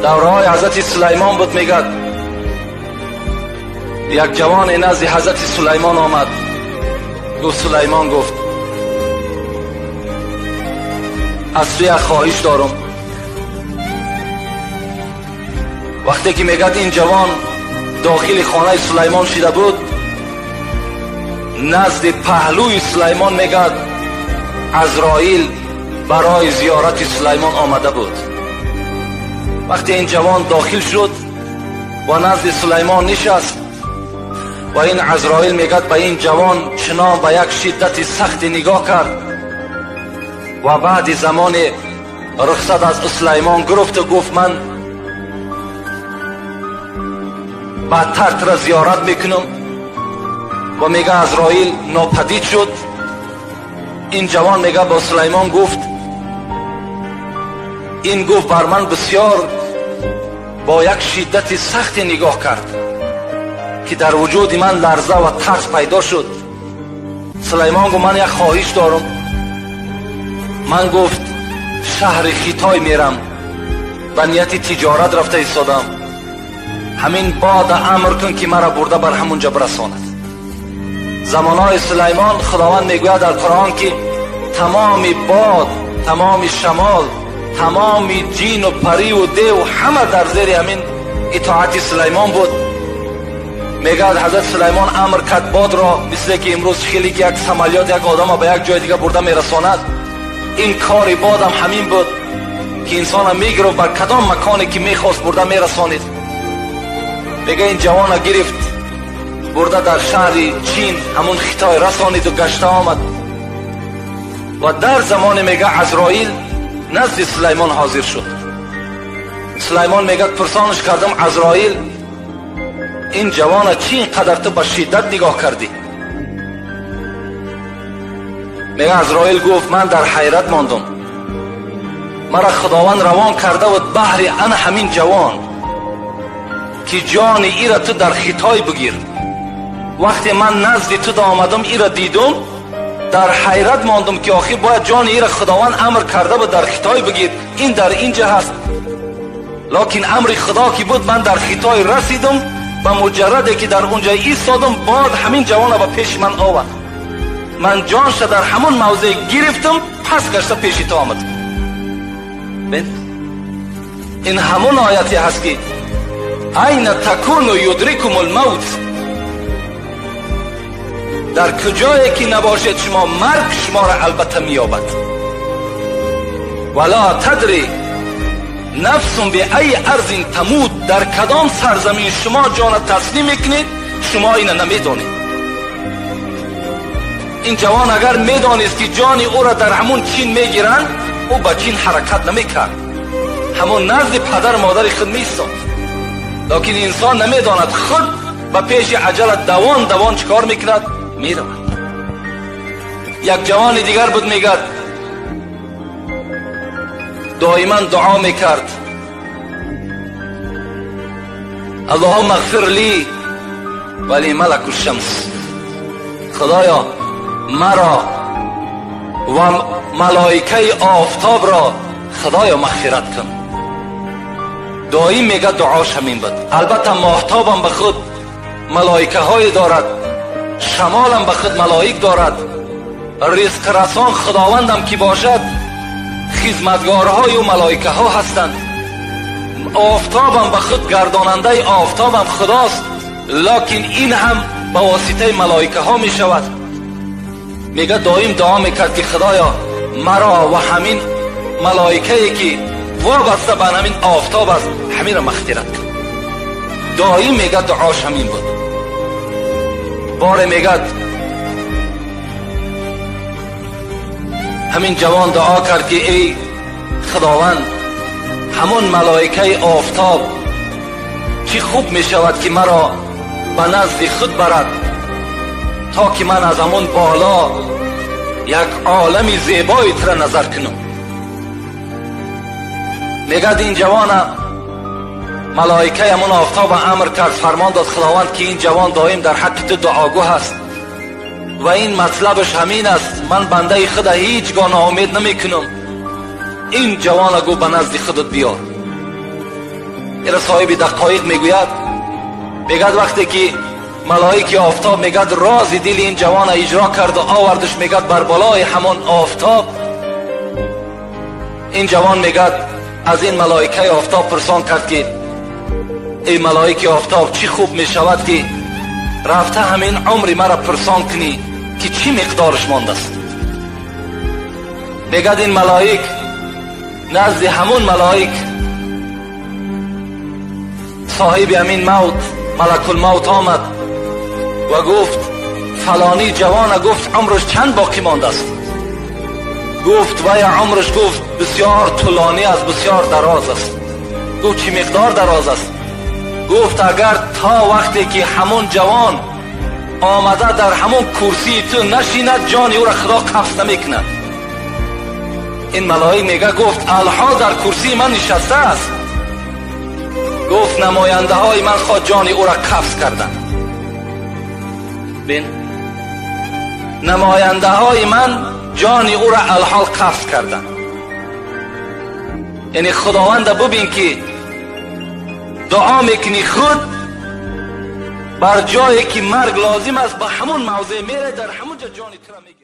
دوره حضرت سلیمان بود. میگد یک جوان نزد حضرت سلیمان آمد. گفت سلیمان گفت از تو یک خواهش دارم. وقتی که میگد این جوان داخل خانه سلیمان شده بود، نزد پهلوی سلیمان میگد عزرائیل برای زیارت سلیمان آمده بود. وقتی این جوان داخل شد و نزد سلیمان نشست و این عزرائیل میگد به این جوان چنان به یک شدت سخت نگاه کرد و بعد زمان رخصت از سلیمان گرفت و گفت من بدتر تر زیارت میکنم و میگه عزرائیل ناپدید شد. این جوان میگه با سلیمان گفت این گفت بر من بسیار با یک شدت سخت نگاه کرد که در وجود من لرزه و ترس پیدا شد. سلیمان گفت من یک خواهش دارم. من گفت شهر خیتای میرم، به نیت تجارت رفته ایستادم. همین باد امر کن که مرا برده بر همونجا برساند. زمانهای سلیمان خداوند میگوید در قرآن که تمام باد، تمام شمال، تمام جین و پری و دیو همه در زیر همین اطاعت سلیمان بود. میگوید حضرت سلیمان امر کرد باد را، مثل که امروز خیلی که یک سمالیات یک آدم به یک جای دیگه برده میرساند، این کار باد هم همین بود که انسان میگرفت بر کدام مکانی که میخواست برده میرسانید. میگه این جوان را گرفت برده در شهر چین همون خیتای رسانید و گشته آمد و در زمان میگه عزرائیل نزد سلیمان حاضر شد. سلیمان میگه پرسانش کردم عزرائیل این جوان چی قدر تو به شدت نگاه کردی؟ میگه عزرائیل گفت من در حیرت ماندم. مرا خداوند روان کرده بود بحر ان همین جوان که جان ای را تو در خیتای بگیر. وقتی من نزد تو آمدم ای را دیدم، در حیرت ماندم که آخر باید جان ای را خداوند امر کرده بود در خیتای بگیر، این در اینجا هست. لکن امر خدا که بود من در خیتای رسیدم، و مجرده که در اونجا ایستادم باد همین جوان را به پیش من آورد. من جانش در همون موضع گرفتم، پس گشته پیش تو آمد. این همون آیتی هست که این تکون و یدرکم الموت، در کجایی که نباشد شما مرگ شما را البته میابد. ولا تدری نفس به ای ارض تموت، در کدام سرزمین شما جان تسلیم میکنید شما اینو نمیدانید. این جوان اگر میدانست که جان او را در همون چین میگیرن، او با چین حرکت نمیکرد، همون نزد پدر مادر خود میستاد. لیکن انسان نمیداند خود با پیش عجلت دوان چکار میکند؟ میرود. یک جوان دیگر بود میگد دائما دعا میکرد اللهم اغفر لی ولی ملک الشمس، خدایا مرا و ملائکه آفتاب را خدایا مغفرت کن. دائم میگه دعاش همین بود. البته ماهتاب هم به خود ملائکه های دارد، شمال هم به خود ملائک دارد، رزق رسان خداوندم که باشد خدمتگارهای و ملائکه ها هستند. آفتاب هم به خود گرداننده آفتاب هم خداست، لکن این هم به واسطه ملائکه ها می شود. میگه دائم دعا میکرد که خدایا مرا و همین ملائکه‌ای که وابسته به همین آفتاب است همین را مغفرت کن. دائم میگه دعاش همین بود. باره میگه همین جوان دعا کرد که ای خداوند همون ملائکه آفتاب چی خوب می شود که مرا به نزد خود برد تا که من از همون بالا یک عالم زیبایی تر نظر کنم. میگد این جوان ملائکه همون آفتاب امر کرد، فرمان داد خداوند که این جوان دائم در حق تو دعاگو هست و این مطلبش همین است، من بنده خدا هیچگاه ناامید نمی کنم. این جوان گو به نزد خودت بیار. این صاحب دقایق میگوید، میگد وقتی که ملائک آفتاب میگد راز دل این جوان اجرا کرد و آوردش میگد بر بالای همان آفتاب، این جوان میگد از این ملائکه آفتاب پرسان کرد که ای ملائکه آفتاب چی خوب میشود که رفته همین عمری مرا پرسان کنی که چی مقدارش مانده است. میگد این ملائک نزد همون ملائک صاحب امین موت ملک الموت آمد و گفت فلانی جوان، گفت عمرش چند باقی مانده است؟ گفت وای عمرش گفت بسیار طولانی است، بسیار دراز است. گفت چی مقدار دراز است؟ گفت اگر تا وقتی که همون جوان آمده در همون کرسی تو نشیند جان او را خدا قبض نمیکند. این ملائک میگه گفت الحال در کرسی من نشسته است. گفت نماینده های من خود جان او را قبض کردند. بین نماینده های من جان او را الحال قبض کردند. یعنی خداوند ببین که دعا میکنی خود بر جایی که مرگ لازم است به همون موضع میره، در همون جا جان تو را میگیره.